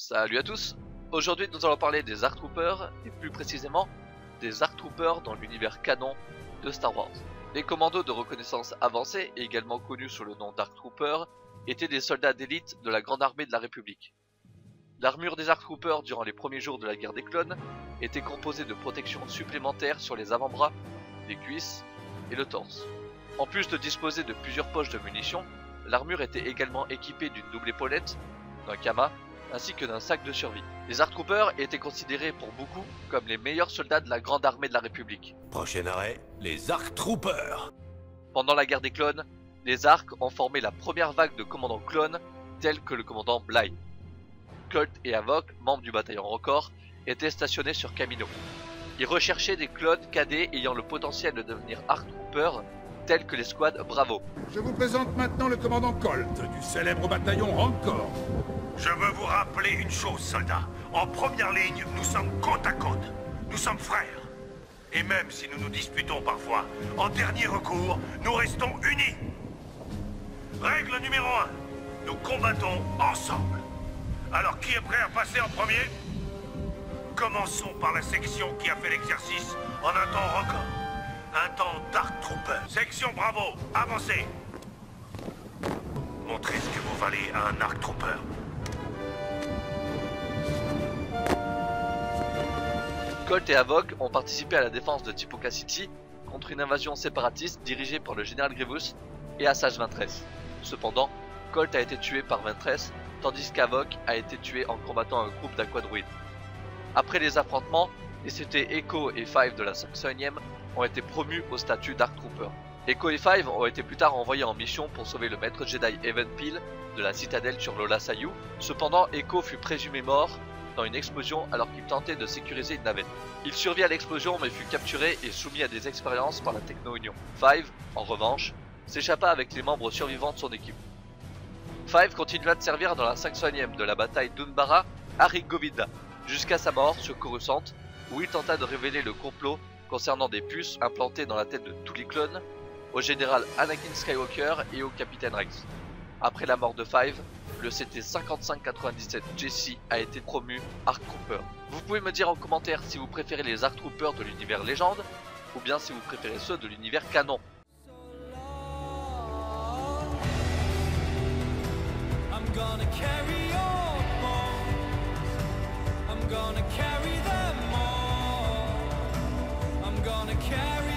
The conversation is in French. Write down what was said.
Salut à tous. Aujourd'hui nous allons parler des ARC Troopers et plus précisément des ARC Troopers dans l'univers canon de Star Wars. Les commandos de reconnaissance avancée, également connus sous le nom d'ARC Troopers, étaient des soldats d'élite de la Grande Armée de la République. L'armure des ARC Troopers durant les premiers jours de la guerre des clones était composée de protections supplémentaires sur les avant-bras, les cuisses et le torse. En plus de disposer de plusieurs poches de munitions, l'armure était également équipée d'une double épaulette, d'un kama, ainsi que d'un sac de survie. Les ARC Troopers étaient considérés pour beaucoup comme les meilleurs soldats de la Grande Armée de la République. Prochain arrêt, les ARC Troopers. Pendant la guerre des clones, les ARC ont formé la première vague de commandants clones, tels que le commandant Bly. Colt et Havok, membres du bataillon Record, étaient stationnés sur Kamino. Ils recherchaient des clones cadets ayant le potentiel de devenir ARC Troopers, tels que les squads Bravo. Je vous présente maintenant le commandant Colt, du célèbre bataillon Rancor. Je veux vous rappeler une chose, soldats. En première ligne, nous sommes côte à côte. Nous sommes frères. Et même si nous nous disputons parfois, en dernier recours, nous restons unis. Règle numéro 1. Nous combattons ensemble. Alors qui est prêt à passer en premier? Commençons par la section qui a fait l'exercice en un temps record. Un temps d'ARC Trooper. Section Bravo, avancez. Montrez ce que vous valez à un ARC Trooper. Colt et Havok ont participé à la défense de Tipoca City contre une invasion séparatiste dirigée par le général Grievous et Asajj Ventress. Cependant, Colt a été tué par Ventress, tandis qu'Havok a été tué en combattant un groupe d'aquadroïdes. Après les affrontements, les CT Echo et Five de la 5e ont été promus au statut d'Arc Trooper. Echo et Five ont été plus tard envoyés en mission pour sauver le maître Jedi Even Pill de la citadelle sur Lola Sayu. Cependant, Echo fut présumé mort dans une explosion alors qu'il tentait de sécuriser une navette. Il survit à l'explosion mais fut capturé et soumis à des expériences par la Techno-Union. Five, en revanche, s'échappa avec les membres survivants de son équipe. Five continua de servir dans la 5e de la bataille d'Unbara à Rick Govinda, jusqu'à sa mort sur Coruscant, où il tenta de révéler le complot concernant des puces implantées dans la tête de tous les clones, au général Anakin Skywalker et au capitaine Rex. Après la mort de Five, le CT 5597 Jesse a été promu ARC Trooper. Vous pouvez me dire en commentaire si vous préférez les ARC Troopers de l'univers légende, ou bien si vous préférez ceux de l'univers canon. I'm gonna carry your bones. I'm gonna carry them all. I'm gonna carry